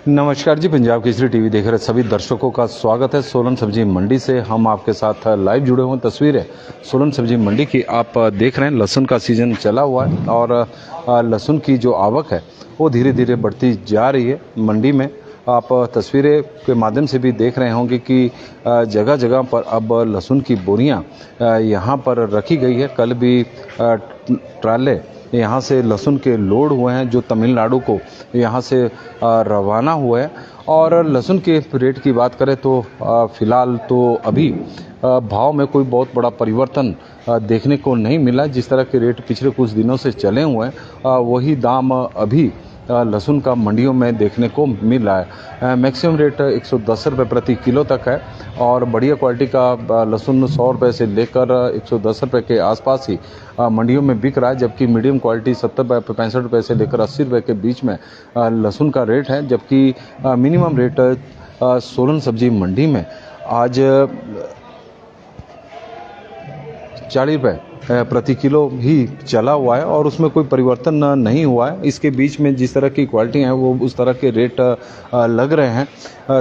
नमस्कार जी, पंजाब केसरी टीवी देख रहे सभी दर्शकों का स्वागत है। सोलन सब्जी मंडी से हम आपके साथ लाइव जुड़े हुए। तस्वीरें सोलन सब्जी मंडी की आप देख रहे हैं। लहसुन का सीजन चला हुआ है और लहसुन की जो आवक है वो धीरे धीरे बढ़ती जा रही है मंडी में। आप तस्वीरें के माध्यम से भी देख रहे होंगे कि जगह जगह पर अब लहसुन की बोरियां यहां पर रखी गई है। कल भी ट्राले यहाँ से लहसुन के लोड हुए हैं जो तमिलनाडु को यहाँ से रवाना हुए हैं। और लहसुन के रेट की बात करें तो फिलहाल तो अभी भाव में कोई बहुत बड़ा परिवर्तन देखने को नहीं मिला। जिस तरह के रेट पिछले कुछ दिनों से चले हुए हैं वही दाम अभी लहसुन का मंडियों में देखने को मिल रहा है। मैक्सिमम रेट 110 रुपये प्रति किलो तक है और बढ़िया क्वालिटी का लहसुन 100 रुपये से लेकर 110 रुपये के आसपास ही मंडियों में बिक रहा है। जबकि मीडियम क्वालिटी 70 रुपये 65 रुपये से लेकर 80 रुपये के बीच में लहसुन का रेट है। जबकि मिनिमम रेट सोलन सब्जी मंडी में आज 40 रुपये प्रति किलो ही चला हुआ है और उसमें कोई परिवर्तन नहीं हुआ है। इसके बीच में जिस तरह की क्वालिटी है वो उस तरह के रेट लग रहे हैं।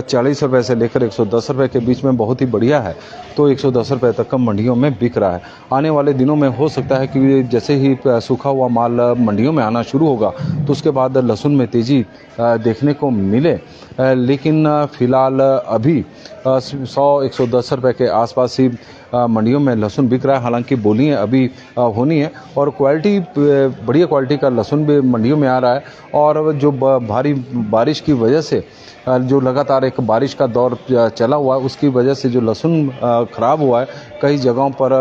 40 रुपये से लेकर 110 रुपये के बीच में बहुत ही बढ़िया है तो 110 रुपये तक मंडियों में बिक रहा है। आने वाले दिनों में हो सकता है कि जैसे ही सूखा हुआ माल मंडियों में आना शुरू होगा तो उसके बाद लहसुन में तेज़ी देखने को मिले। लेकिन फ़िलहाल अभी 100-110 रुपये के आसपास ही मंडियों में लहसुन बिक रहा है। हालांकि बोलियां अभी होनी है और क्वालिटी बढ़िया क्वालिटी का लहसुन भी मंडियों में आ रहा है। और जो भारी बारिश की वजह से जो लगातार एक बारिश का दौर चला हुआ है उसकी वजह से जो लहसुन ख़राब हुआ है, कई जगहों पर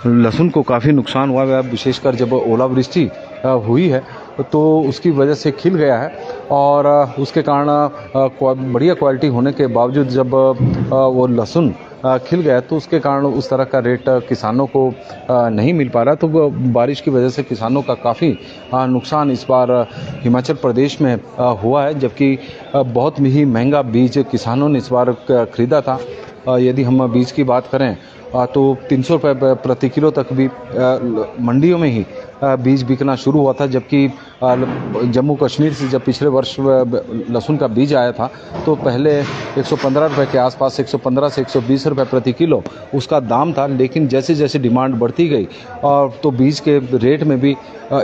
लहसुन को काफ़ी नुकसान हुआ है। विशेषकर जब ओलावृष्टि हुई है तो उसकी वजह से खिल गया है और उसके कारण बढ़िया क्वालिटी होने के बावजूद जब वो लहसुन खिल गया तो उसके कारण उस तरह का रेट किसानों को नहीं मिल पा रहा। तो बारिश की वजह से किसानों का काफ़ी नुकसान इस बार हिमाचल प्रदेश में हुआ है। जबकि बहुत ही महंगा बीज किसानों ने इस बार खरीदा था। यदि हम बीज की बात करें तो 300 रुपये प्रति किलो तक भी मंडियों में ही बीज बिकना शुरू हुआ था। जबकि जम्मू कश्मीर से जब पिछले वर्ष लहसुन का बीज आया था तो पहले 115 रुपये के आसपास 115 से 120 रुपये प्रति किलो उसका दाम था। लेकिन जैसे जैसे डिमांड बढ़ती गई तो बीज के रेट में भी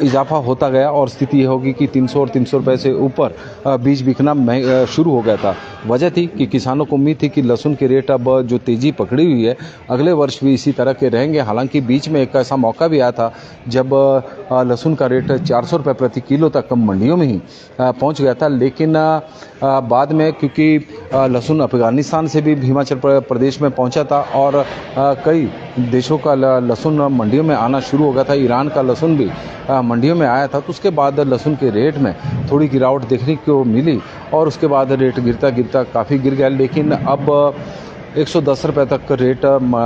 इजाफा होता गया और स्थिति ये होगी कि 300 और 300 रुपये से ऊपर बीज बिकना शुरू हो गया था। वजह थी कि किसानों को उम्मीद थी कि लहसुन के रेट अब जो तेज़ी पकड़ी हुई है अगले वर्ष भी इसी तरह के रहेंगे। हालांकि बीच में एक ऐसा मौका भी आया था जब लहसुन का रेट 400 रुपये प्रति किलो तक मंडियों में ही पहुंच गया था। लेकिन बाद में क्योंकि लहसुन अफगानिस्तान से भी हिमाचल प्रदेश में पहुंचा था और कई देशों का लहसुन मंडियों में आना शुरू हो गया था, ईरान का लहसुन भी मंडियों में आया था, तो उसके बाद लहसुन के रेट में थोड़ी गिरावट देखने को मिली और उसके बाद रेट गिरता गिरता काफ़ी गिर गया। लेकिन अब 110 रुपये तक रेट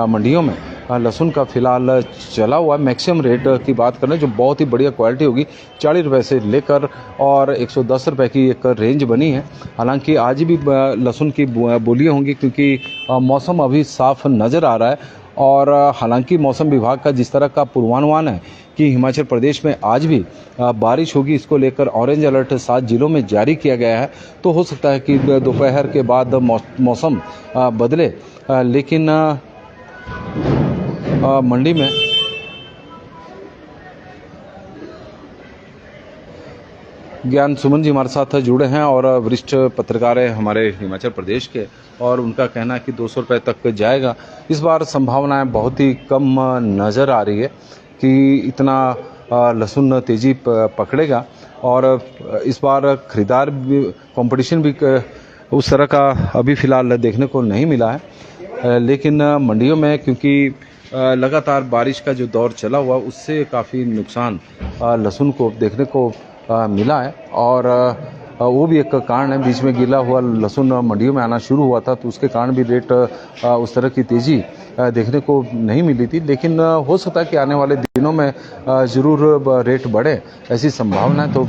मंडियों में लहसुन का फिलहाल चला हुआ है। मैक्सिमम रेट की बात करें जो बहुत ही बढ़िया क्वालिटी होगी 40 रुपये से लेकर और 110 रुपये की एक रेंज बनी है। हालांकि आज भी लहसुन की बोलियां होंगी क्योंकि मौसम अभी साफ नज़र आ रहा है। और हालांकि मौसम विभाग का जिस तरह का पूर्वानुमान है कि हिमाचल प्रदेश में आज भी बारिश होगी, इसको लेकर ऑरेंज अलर्ट 7 जिलों में जारी किया गया है। तो हो सकता है कि दोपहर के बाद मौसम बदले। लेकिन मंडी में ज्ञान सुमन जी हमारे साथ जुड़े हैं और वरिष्ठ पत्रकार है हमारे हिमाचल प्रदेश के, और उनका कहना है कि 200 रुपये तक जाएगा। इस बार संभावनाएं बहुत ही कम नज़र आ रही है कि इतना लहसुन तेज़ी पकड़ेगा। और इस बार खरीदार भी कंपटीशन भी उस तरह का अभी फ़िलहाल देखने को नहीं मिला है। लेकिन मंडियों में क्योंकि लगातार बारिश का जो दौर चला हुआ उससे काफ़ी नुकसान लहसुन को देखने को मिला है। और वो भी एक कारण है। बीच में गिला हुआ लहसुन मंडियों में आना शुरू हुआ था, तो उसके कारण भी रेट उस तरह की तेज़ी देखने को नहीं मिली थी। लेकिन हो सकता है कि आने वाले दिनों में ज़रूर रेट बढ़े, ऐसी संभावना तो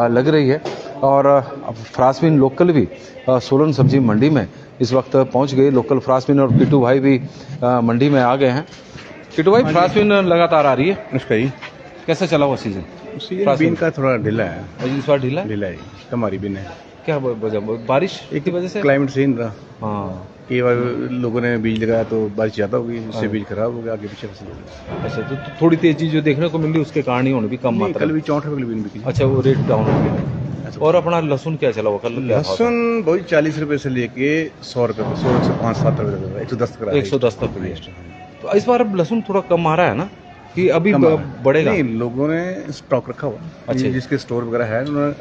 लग रही है। और फ्रांसबीन लोकल भी सोलन सब्जी मंडी में इस वक्त पहुंच गई। लोकल फ्रांसबीन और किट्टू भाई भी मंडी में आ गए हैं। किट्टू भाई, फ्रांसबीन लगातार आ रही है, उसका ही कैसा चला हुआ सीजन? बीन का थोड़ा ढीला है, इस बार ढीला ढीला है, हमारी बीन है। क्या वजह? बारिश एक की वजह से? क्लाइमेट सही नहीं रहा। हाँ, कई बार लोगों ने बीज लगाया तो बारिश ज़्यादा होगी, उससे बीज खराब हो गया, आगे पीछे फसल हो गई। अच्छा, तो थोड़ी तेजी जो देखने को मिल रही उसके कारण ही होने भी कम मात्रा। कल भी 64 रुपये बीन बिकी। अच्छा, वो रेट डाउन हो गया। और अपना लहसुन क्या चला हुआ कल? लहसुन वही 40 रुपये से लेके 100 रुपये, 100 से 5-7 रुपये, 110 तक 110 तक हुई है। तो इस बार लहसुन थोड़ा कम आ रहा है ना, कि अभी बढ़ेगा? नहीं, लोगों ने स्टॉक रखा हुआ। अच्छा, जिसके स्टोर वगैरह है उन्होंने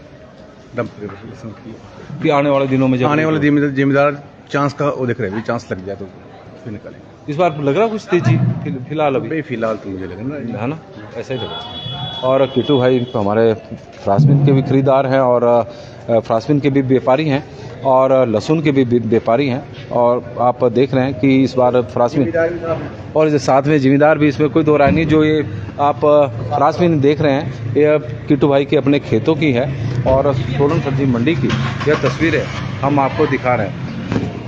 डंप करके लहसुन किया कि आने वाले दिनों में, आने वाले जिम्मेदार चांस का वो देख रहे हैं, चांस लग जाए तो फिर निकालेंगे। इस बार लग रहा कुछ तेजी फिलहाल? अभी फिलहाल तो मुझे लग रहा है ना, ऐसा ही लग रहा है। और किट्टू भाई हमारे फ्रांसबीन के भी खरीदार हैं और फ्रांसबीन के भी व्यापारी हैं और लहसुन के भी व्यापारी हैं। और आप देख रहे हैं कि इस बार फ्रांसबीन और साथ में जिम्मेदार भी, इसमें कोई दो राय नहीं। जो ये आप फ्रांसबीन देख रहे हैं, ये किट्टू भाई के अपने खेतों की है और सोलन सब्जी मंडी की यह तस्वीर है, हम आपको दिखा रहे हैं।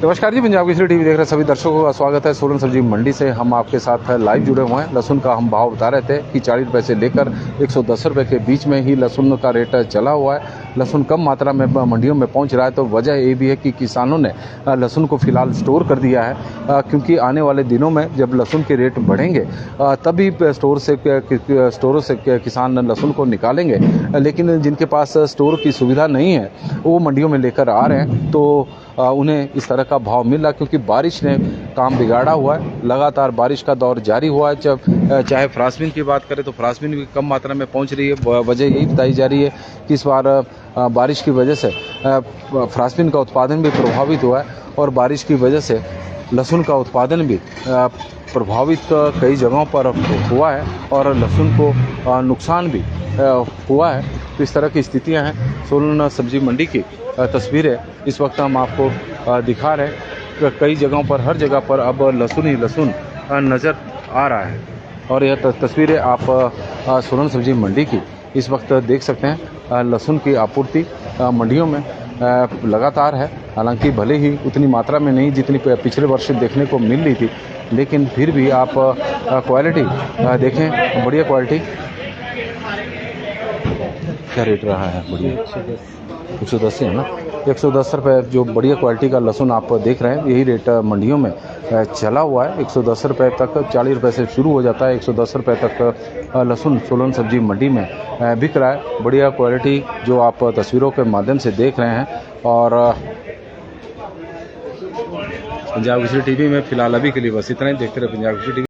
नमस्कार जी, पंजाब केसरी टीवी देख रहे सभी दर्शकों का स्वागत है। सोलन सब्जी मंडी से हम आपके साथ लाइव जुड़े हुए हैं। लहसुन का हम भाव बता रहे थे कि 40 रुपये से लेकर 110 रुपये के बीच में ही लहसुन का रेट चला हुआ है। लहसुन कम मात्रा में मंडियों में पहुंच रहा है, तो वजह ये भी है कि किसानों ने लहसुन को फिलहाल स्टोर कर दिया है, क्योंकि आने वाले दिनों में जब लहसुन के रेट बढ़ेंगे तभी स्टोरों से किसान लहसुन को निकालेंगे। लेकिन जिनके पास स्टोर की सुविधा नहीं है वो मंडियों में लेकर आ रहे हैं, तो उन्हें इस तरह का भाव मिल रहा, क्योंकि बारिश ने काम बिगाड़ा हुआ है। लगातार बारिश का दौर जारी हुआ है। जब चाहे फ्रांसबीन की बात करें तो फ्रांसबीन भी कम मात्रा में पहुंच रही है। वजह यही बताई जा रही है कि इस बार बारिश की वजह से फ्रांसबीन का उत्पादन भी प्रभावित हुआ है और बारिश की वजह से लहसुन का उत्पादन भी प्रभावित कई जगहों पर हुआ है और लहसुन को नुकसान भी हुआ है। तो इस तरह की स्थितियां हैं। सोलन सब्जी मंडी की तस्वीरें इस वक्त हम आपको दिखा रहे हैं। कई जगहों पर, हर जगह पर अब लहसुन ही लहसुन नज़र आ रहा है। और यह तस्वीरें आप सोलन सब्जी मंडी की इस वक्त देख सकते हैं। लहसुन की आपूर्ति मंडियों में लगातार है। हालांकि भले ही उतनी मात्रा में नहीं जितनी पिछले वर्ष देखने को मिल रही थी, लेकिन फिर भी आप क्वालिटी देखें, बढ़िया क्वालिटी। क्या रेट रहा है? बढ़िया 110 है ना, 110 रुपये जो बढ़िया क्वालिटी का लहसुन आप देख रहे हैं, यही रेट मंडियों में चला हुआ है। 110 रुपये तक, 40 रुपये से शुरू हो जाता है, 110 रुपये तक लहसुन सोलन सब्जी मंडी में बिक रहा है। बढ़िया क्वालिटी जो आप तस्वीरों के माध्यम से देख रहे हैं। और पंजाब केसरी टीवी में फिलहाल अभी के लिए बस इतना ही। देखते रहे पंजाब केसरी टीवी।